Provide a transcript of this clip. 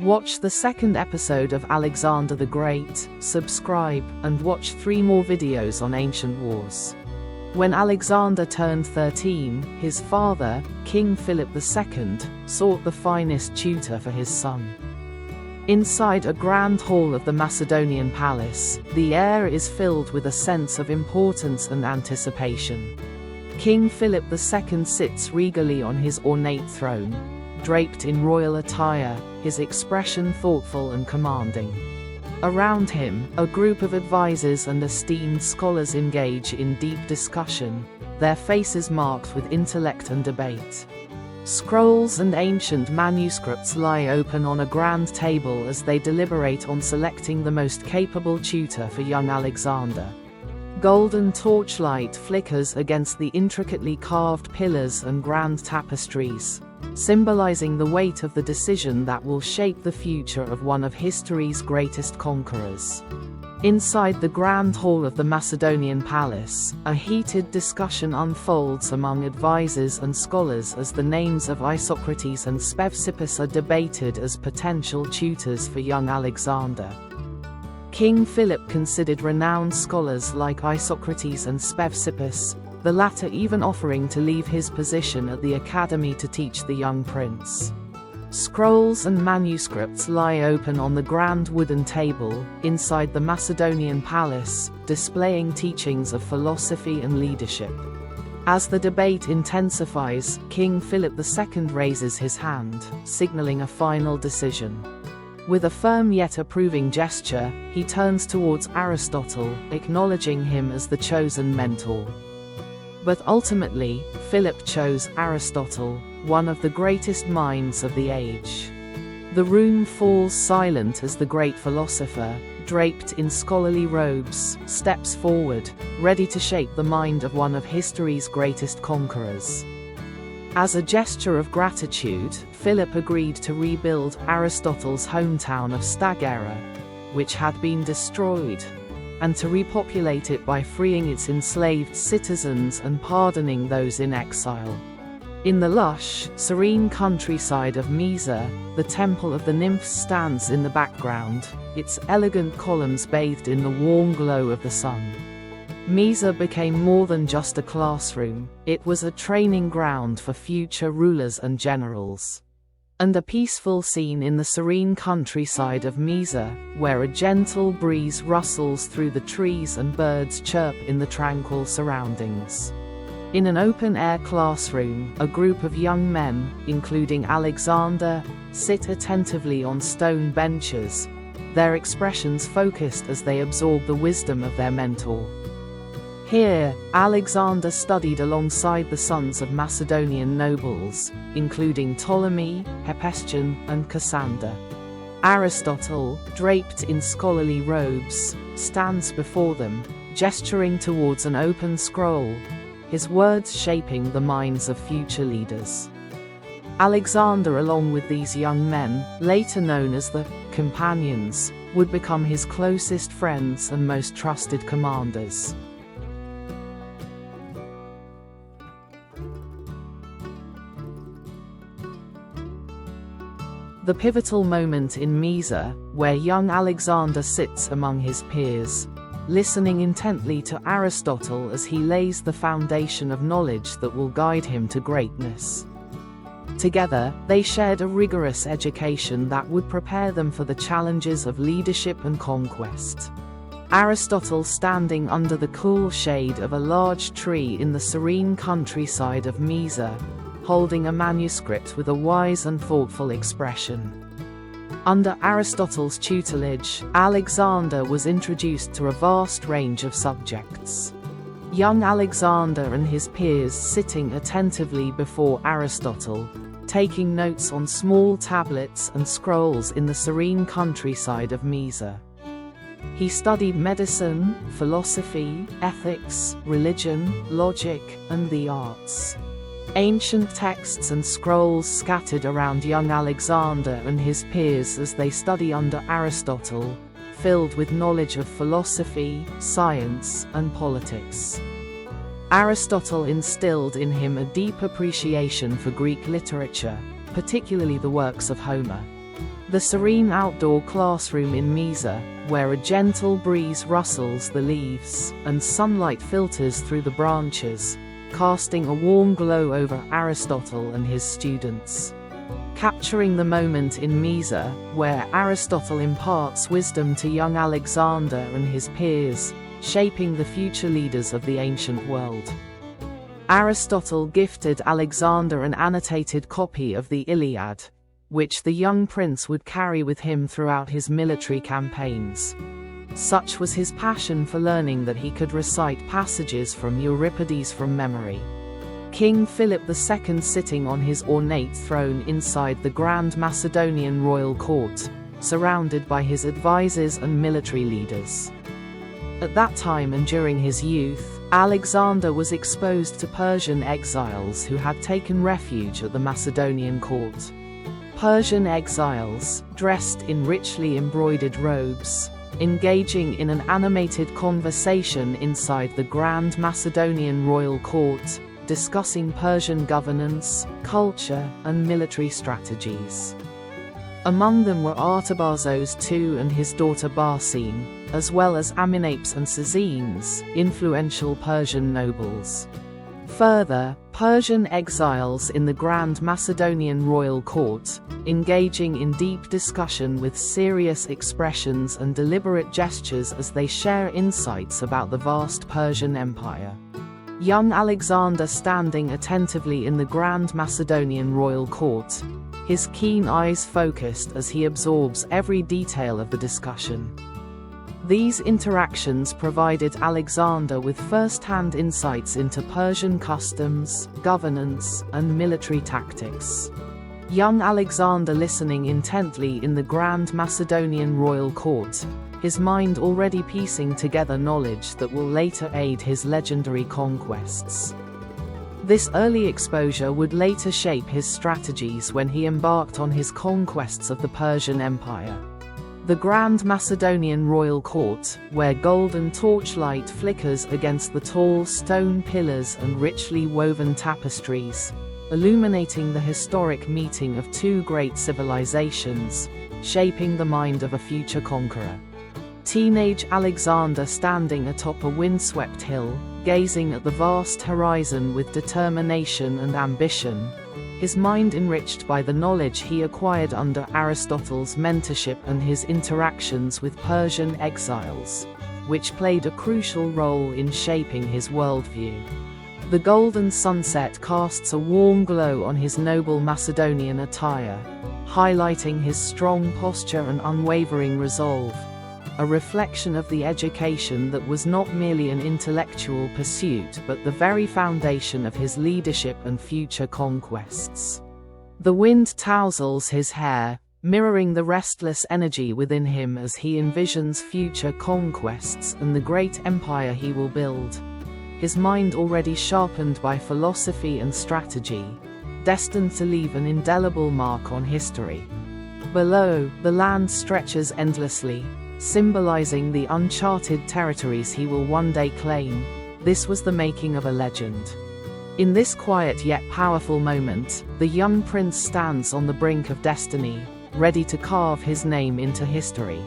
Watch the second episode of Alexander the Great, subscribe, and watch 3 more videos on ancient wars. When Alexander turned 13, his father, King Philip II, sought the finest tutor for his son. Inside a grand hall of the Macedonian palace, the air is filled with a sense of importance and anticipation. King Philip II sits regally on his ornate throne, draped in royal attire, his expression thoughtful and commanding. Around him, a group of advisors and esteemed scholars engage in deep discussion, their faces marked with intellect and debate. Scrolls and ancient manuscripts lie open on a grand table as they deliberate on selecting the most capable tutor for young Alexander. Golden torchlight flickers against the intricately carved pillars and grand tapestries, symbolizing the weight of the decision that will shape the future of one of history's greatest conquerors. Inside the grand hall of the Macedonian palace, a heated discussion unfolds among advisors and scholars as the names of Isocrates and Speusippus are debated as potential tutors for young Alexander. King Philip considered renowned scholars like Isocrates and Speusippus, the latter even offering to leave his position at the academy to teach the young prince. Scrolls and manuscripts lie open on the grand wooden table, inside the Macedonian palace, displaying teachings of philosophy and leadership. As the debate intensifies, King Philip II raises his hand, signaling a final decision. With a firm yet approving gesture, he turns towards Aristotle, acknowledging him as the chosen mentor. But ultimately, Philip chose Aristotle, one of the greatest minds of the age. The room falls silent as the great philosopher, draped in scholarly robes, steps forward, ready to shape the mind of one of history's greatest conquerors. As a gesture of gratitude, Philip agreed to rebuild Aristotle's hometown of Stagira, which had been destroyed, and to repopulate it by freeing its enslaved citizens and pardoning those in exile. In the lush, serene countryside of Mieza, the temple of the nymphs stands in the background, its elegant columns bathed in the warm glow of the sun. Mieza became more than just a classroom, it was a training ground for future rulers and generals. And a peaceful scene in the serene countryside of Mieza, where a gentle breeze rustles through the trees and birds chirp in the tranquil surroundings. In an open-air classroom, a group of young men, including Alexander, sit attentively on stone benches, their expressions focused as they absorb the wisdom of their mentor. Here, Alexander studied alongside the sons of Macedonian nobles, including Ptolemy, Hephaestion, and Cassander. Aristotle, draped in scholarly robes, stands before them, gesturing towards an open scroll, his words shaping the minds of future leaders. Alexander, along with these young men, later known as the companions, would become his closest friends and most trusted commanders. The pivotal moment in Mieza, where young Alexander sits among his peers, listening intently to Aristotle as he lays the foundation of knowledge that will guide him to greatness. Together, they shared a rigorous education that would prepare them for the challenges of leadership and conquest. Aristotle standing under the cool shade of a large tree in the serene countryside of Mieza, holding a manuscript with a wise and thoughtful expression. Under Aristotle's tutelage, Alexander was introduced to a vast range of subjects. Young Alexander and his peers sitting attentively before Aristotle, taking notes on small tablets and scrolls in the serene countryside of Mieza. He studied medicine, philosophy, ethics, religion, logic, and the arts. Ancient texts and scrolls scattered around young Alexander and his peers as they study under Aristotle, filled with knowledge of philosophy, science, and politics. Aristotle instilled in him a deep appreciation for Greek literature, particularly the works of Homer. The serene outdoor classroom in Mieza, where a gentle breeze rustles the leaves, and sunlight filters through the branches, casting a warm glow over Aristotle and his students. Capturing the moment in Mieza, where Aristotle imparts wisdom to young Alexander and his peers, shaping the future leaders of the ancient world. Aristotle gifted Alexander an annotated copy of the Iliad, which the young prince would carry with him throughout his military campaigns. Such was his passion for learning that he could recite passages from Euripides from memory. King Philip II, sitting on his ornate throne inside the Grand Macedonian royal court, surrounded by his advisors and military leaders. At that time and during his youth, Alexander was exposed to Persian exiles who had taken refuge at the Macedonian court. Persian exiles, dressed in richly embroidered robes, engaging in an animated conversation inside the Grand Macedonian royal court, discussing Persian governance, culture, and military strategies. Among them were Artabazos II and his daughter Barsine, as well as Amenapes and Serene, influential Persian nobles. Further, Persian exiles in the Grand Macedonian royal court, engaging in deep discussion with serious expressions and deliberate gestures as they share insights about the vast Persian Empire. Young Alexander standing attentively in the Grand Macedonian royal court, his keen eyes focused as he absorbs every detail of the discussion. These interactions provided Alexander with first-hand insights into Persian customs, governance, and military tactics. Young Alexander listening intently in the Grand Macedonian royal court, his mind already piecing together knowledge that will later aid his legendary conquests. This early exposure would later shape his strategies when he embarked on his conquests of the Persian Empire. The Grand Macedonian royal court, where golden torchlight flickers against the tall stone pillars and richly woven tapestries, illuminating the historic meeting of two great civilizations, shaping the mind of a future conqueror. Teenage Alexander standing atop a windswept hill, gazing at the vast horizon with determination and ambition, his mind enriched by the knowledge he acquired under Aristotle's mentorship and his interactions with Persian exiles, which played a crucial role in shaping his worldview. The golden sunset casts a warm glow on his noble Macedonian attire, highlighting his strong posture and unwavering resolve, a reflection of the education that was not merely an intellectual pursuit but the very foundation of his leadership and future conquests. The wind touzles his hair, mirroring the restless energy within him as he envisions future conquests and the great empire he will build, his mind already sharpened by philosophy and strategy, destined to leave an indelible mark on history. Below, the land stretches endlessly, symbolizing the uncharted territories he will one day claim. This was the making of a legend. In this quiet yet powerful moment, the young prince stands on the brink of destiny, ready to carve his name into history.